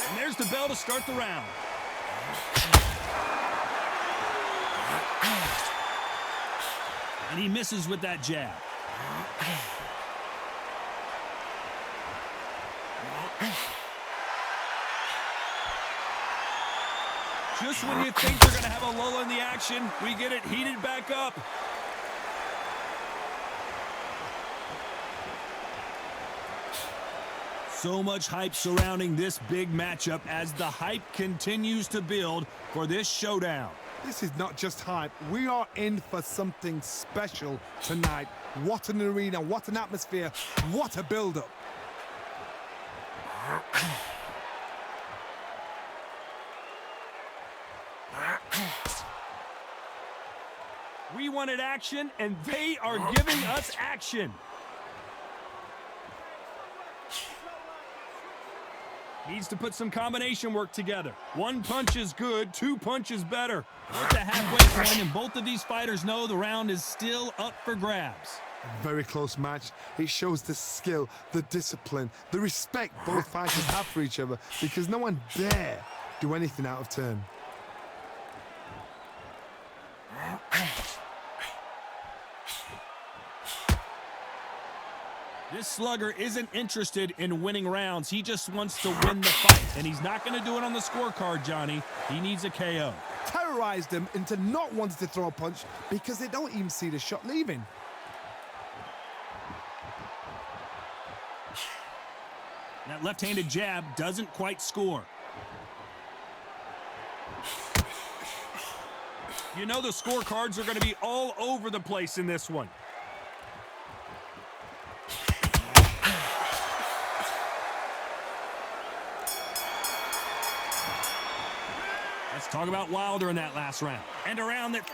And there's the bell to start the round. And he misses with that jab. Just when you think they're going to have a lull in the action, we get it heated back up. So much hype surrounding this big matchup as the hype continues to build for this showdown. This is not just hype. We are in for something special tonight. What an arena, what an atmosphere, what a build-up. We wanted action, and they are giving us action. Needs to put some combination work together. One punch is good, two punches better. We're at the halfway point, and both of these fighters know the round is still up for grabs. A very close match. It shows the skill, the discipline, the respect both fighters have for each other, because no one dare do anything out of turn. This slugger isn't interested in winning rounds. He just wants to win the fight, and he's not going to do it on the scorecard, Johnny. He needs a KO. Terrorized them into not wanting to throw a punch because they don't even see the shot leaving. That left-handed jab doesn't quite score. You know the scorecards are going to be all over the place in this one. Let's talk about Wilder in that last round. And around that.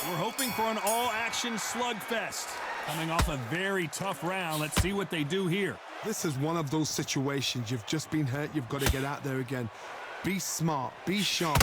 We're hoping for an all-action slugfest. Coming off a very tough round. Let's see what they do here. This is one of those situations. You've just been hurt. You've got to get out there again. Be smart. Be sharp.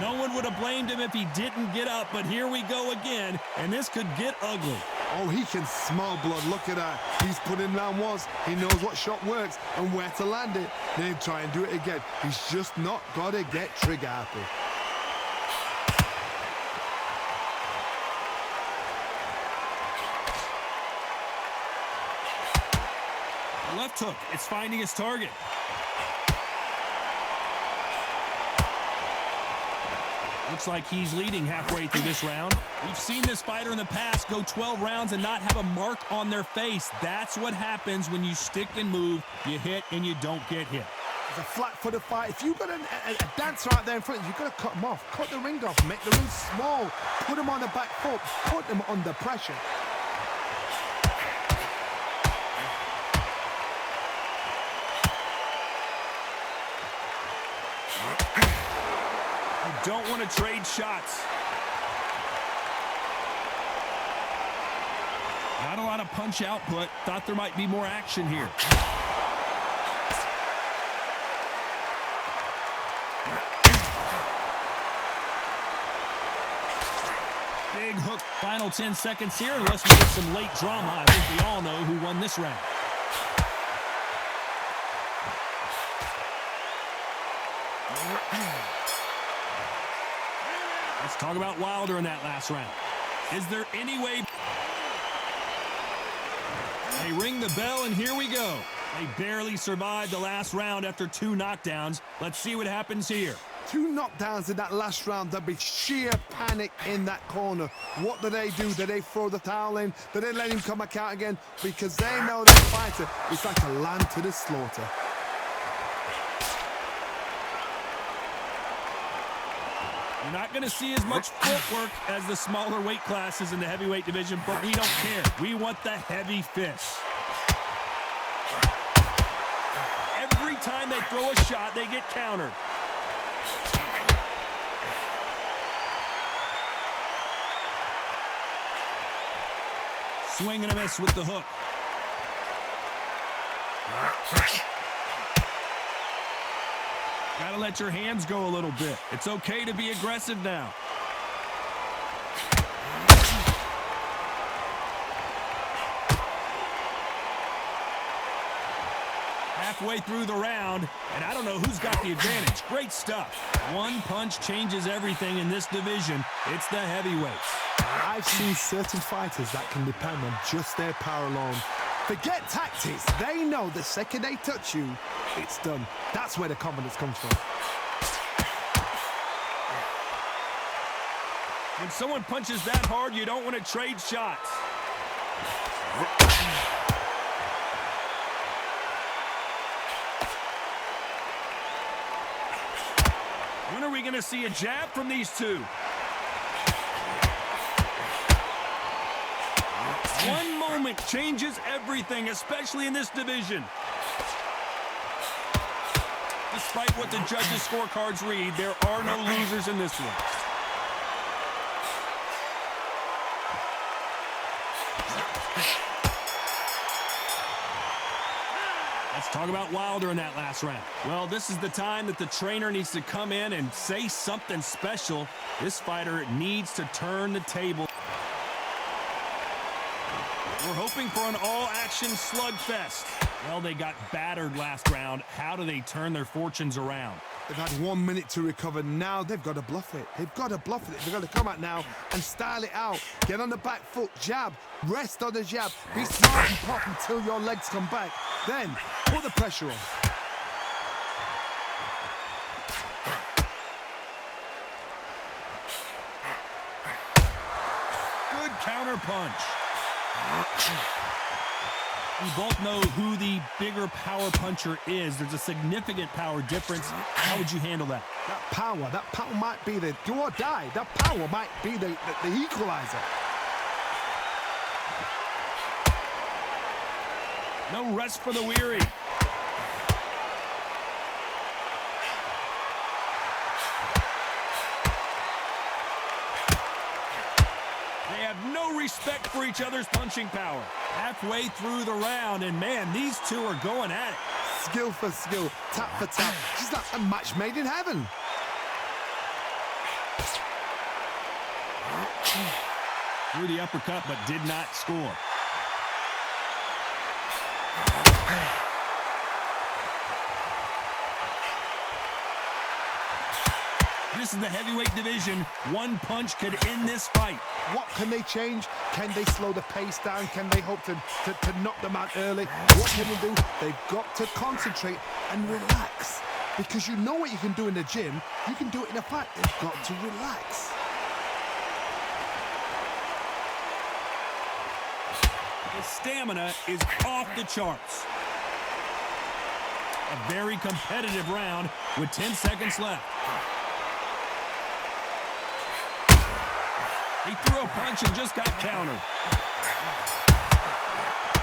No one would have blamed him if he didn't get up, but here we go again, and this could get ugly. Oh, he can smell blood. Look at that. He's put in round once. He knows what shot works and where to land it. Then he'll try and do it again. He's just not got to get trigger happy. Left hook. It's finding its target. Looks like he's leading halfway through this round. We've seen this fighter in the past go 12 rounds and not have a mark on their face. That's what happens when you stick and move. You hit and you don't get hit. It's a flat-footed fight. If you've got a dancer out there in front of you, you've got to cut him off. Cut the ring off. Make the ring small. Put him on the back foot. Put him under pressure. Don't want to trade shots. Not a lot of punch output. Thought there might be more action here. Big hook. Final 10 seconds here. Unless we get some late drama, I think we all know who won this round. Let's talk about Wilder in that last round. Is there any way? They ring the bell, and here we go. They barely survived the last round after 2 knockdowns. Let's see what happens here. 2 knockdowns in that last round. There'd be sheer panic in that corner. What do? Do they throw the towel in? Do they let him come back out again? Because they know that fighter is like a lamb to the slaughter. You're not going to see as much footwork as the smaller weight classes in the heavyweight division, but we don't care. We want the heavy fists. Every time they throw a shot, they get countered. Swing and a miss with the hook. Gotta let your hands go a little bit. It's okay to be aggressive now. Halfway through the round, and I don't know who's got the advantage. Great stuff. One punch changes everything in this division. It's the heavyweights. I've seen certain fighters that can depend on just their power alone. Forget tactics. They know the second they touch you, it's done. That's where the confidence comes from. When someone punches that hard, you don't want to trade shots. When are we going to see a jab from these two? One moment changes everything, especially in this division. Despite what the judges' scorecards read, there are no losers in this one. Let's talk about Wilder in that last round. Well, this is the time that the trainer needs to come in and say something special. This fighter needs to turn the table. We're hoping for an all-action slugfest. Well, they got battered last round. How do they turn their fortunes around? They've had 1 minute to recover. Now they've got to bluff it. They've got to bluff it. They've got to come out now and style it out. Get on the back foot, jab, rest on the jab. Be smart and pop until your legs come back. Then put the pressure on. Good counter punch. We both know who the bigger power puncher is. There's a significant power difference. How would you handle that? That power might be the do or die. That power might be the equalizer. No rest for the weary. They have no respect for each other's punching power. Halfway through the round, and man, these two are going at it. Skill for skill, tap for tap. Just like a match made in heaven. Threw the uppercut, but did not score. This is the heavyweight division. One punch could end this fight. What can they change? Can they slow the pace down? Can they hope to knock them out early? What can they do? They've got to concentrate and relax. Because you know what you can do in the gym, you can do it in a fight. They've got to relax. The stamina is off the charts. A very competitive round with 10 seconds left. He threw a punch and just got countered.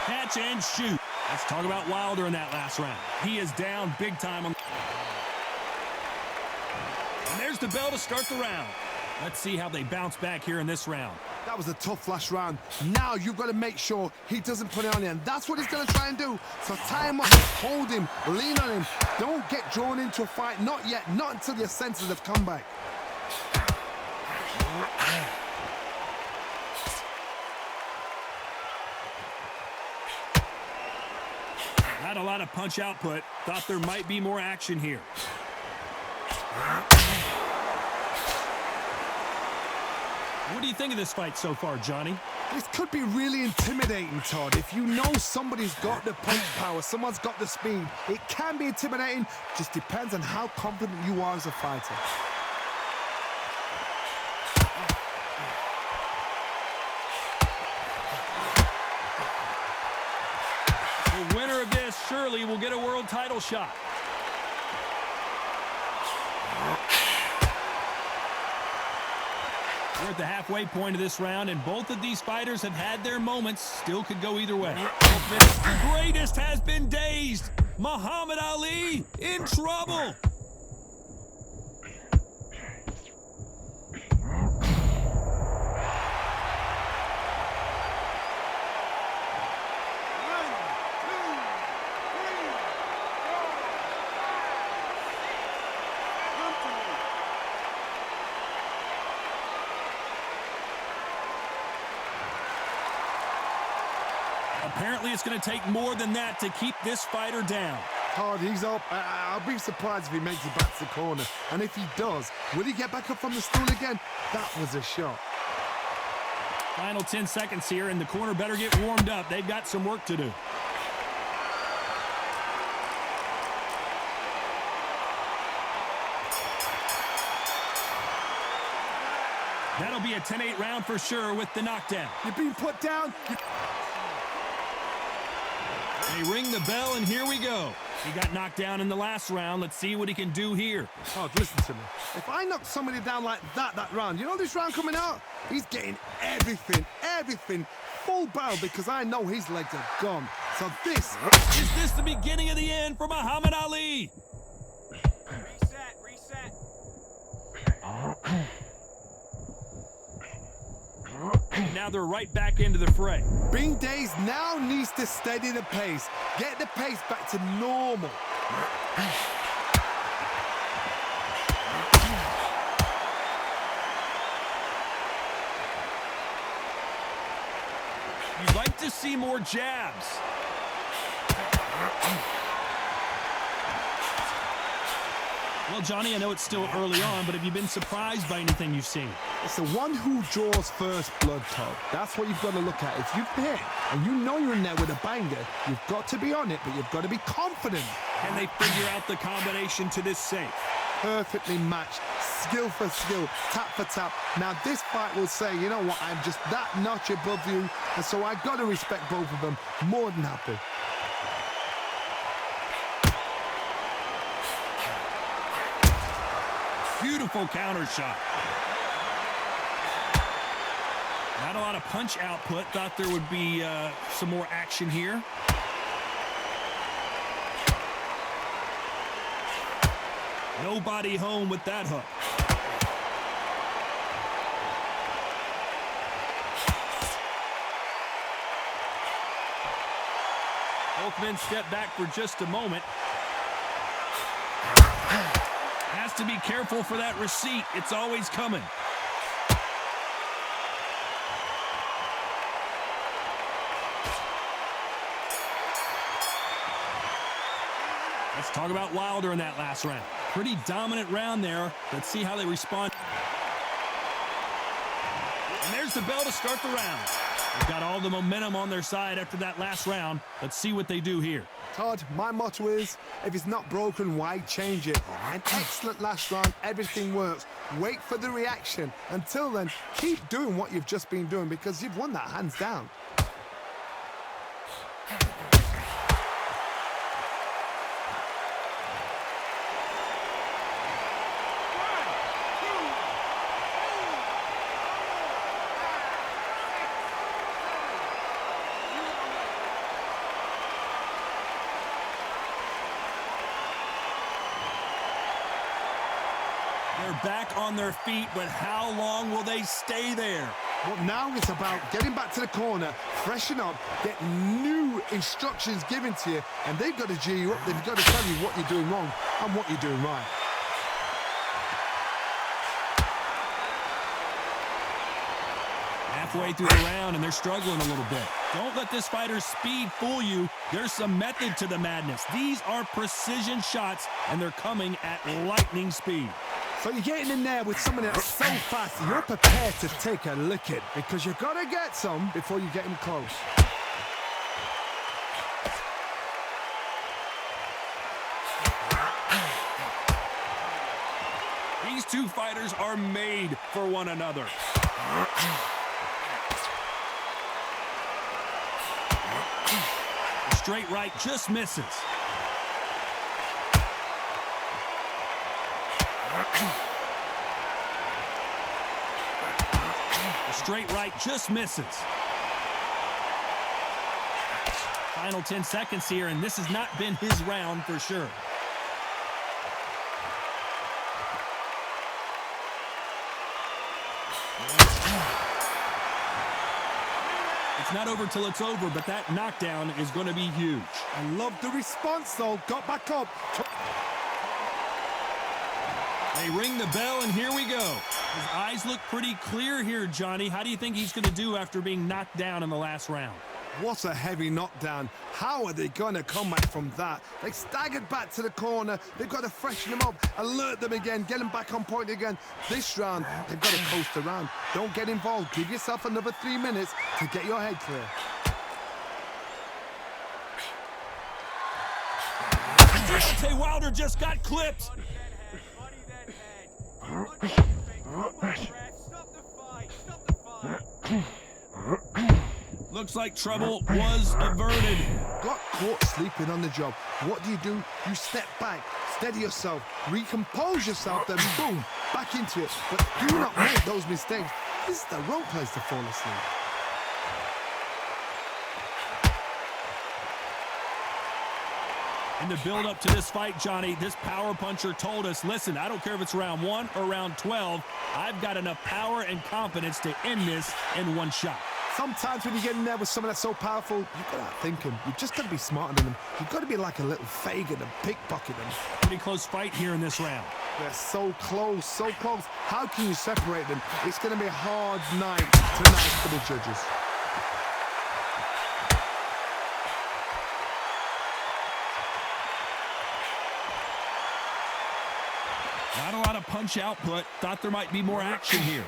Catch and shoot. Let's talk about Wilder in that last round. He is down big time. And there's the bell to start the round. Let's see how they bounce back here in this round. That was a tough last round. Now you've got to make sure he doesn't put it on you, and that's what he's going to try and do. So tie him up, hold him, lean on him. Don't get drawn into a fight. Not yet. Not until your senses have come back. Not a lot of punch output. Thought there might be more action here. What do you think of this fight so far, Johnny? This could be really intimidating, Todd. If you know somebody's got the punch power, someone's got the speed, it can be intimidating. Just depends on how confident you are as a fighter. The winner of this surely will get a world title shot. We're at the halfway point of this round, and both of these fighters have had their moments. Still could go either way. The greatest has been dazed. Muhammad Ali in trouble. Apparently, it's going to take more than that to keep this fighter down. Todd, he's up. I'll be surprised if he makes it back to the corner. And if he does, will he get back up from the stool again? That was a shot. Final 10 seconds here, and the corner better get warmed up. They've got some work to do. That'll be a 10-8 round for sure with the knockdown. You're being put down. They ring the bell, and here we go. He got knocked down in the last round. Let's see what he can do here. Todd, listen to me. If I knock somebody down like that round, you know this round coming out? He's getting everything, full barrel, because I know his legs are gone. So this... Is this the beginning of the end for Muhammad Ali? Reset. Now they're right back into the fray. Bing Days now needs to steady the pace. Get the pace back to normal. You'd like to see more jabs. Well, Johnny, I know it's still early on, but have you been surprised by anything you've seen? It's the one who draws first blood, Todd. That's what you've got to look at. If you hit and you know you're in there with a banger, you've got to be on it, but you've got to be confident. Can they figure out the combination to this safe? Perfectly matched, skill for skill, tap for tap. Now this fight will say, you know what, I'm just that notch above you, and so I've got to respect both of them. More than happy. Beautiful counter shot. Not a lot of punch output. Thought there would be some more action here. Nobody home with that hook. Both men step back for just a moment. Has to be careful for that receipt. It's always coming. Let's talk about Wilder in that last round. Pretty dominant round there. Let's see how they respond. And there's the bell to start the round. They've got all the momentum on their side after that last round. Let's see what they do here. Todd, my motto is, if it's not broken, why change it? An excellent last round, everything works. Wait for the reaction. Until then, keep doing what you've just been doing, because you've won that hands down. They're back on their feet, but how long will they stay there? But now it's about getting back to the corner, freshen up, get new instructions given to you, and they've got to G you up. They've got to tell you what you're doing wrong and what you're doing right. Halfway through the round, and they're struggling a little bit. Don't let this fighter's speed fool you. There's some method to the madness. These are precision shots, and they're coming at lightning speed. So you're getting in there with someone that's so fast, you're prepared to take a licking, because you've got to get some before you get him close. These two fighters are made for one another. The straight right just misses. The straight right just misses. Final 10 seconds here, and this has not been his round for sure. It's not over till it's over, but that knockdown is going to be huge. I love the response, though. Got back up. They ring the bell, and here we go. His eyes look pretty clear here, Johnny. How do you think he's going to do after being knocked down in the last round? What a heavy knockdown. How are they going to come back from that? They staggered back to the corner. They've got to freshen them up, alert them again, get them back on point again. This round, they've got to coast around. Don't get involved. Give yourself another 3 minutes to get your head clear. Deontay Wilder just got clipped. Looks like trouble was averted. Got caught sleeping on the job. What do? You step back, steady yourself, recompose yourself, then boom, back into it. But do not make those mistakes. This is the wrong place to fall asleep. In the build-up to this fight, Johnny, this power puncher told us, listen, I don't care if it's round 1 or round 12, I've got enough power and confidence to end this in one shot. Sometimes when you get in there with someone that's so powerful, you've got to outthink him. You've just got to be smarter than him. You've got to be like a little Fagin and pickpocket him. Pretty close fight here in this round. They're so close, so close. How can you separate them? It's going to be a hard night tonight for the judges. Not a lot of punch output. Thought there might be more action here.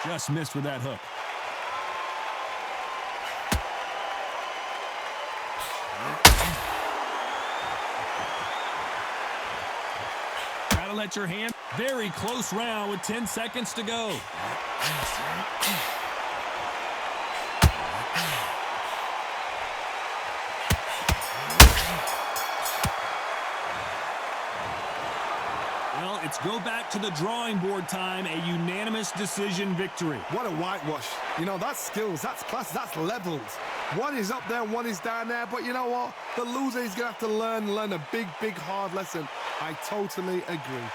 Just missed with that hook. Gotta let your hand. Very close round with 10 seconds to go. Well, it's go back to the drawing board time, a unanimous decision victory. What a whitewash. You know, that's skills, that's class, that's levels. One is up there, one is down there, but you know what? The loser is going to have to learn a big, hard lesson. I totally agree.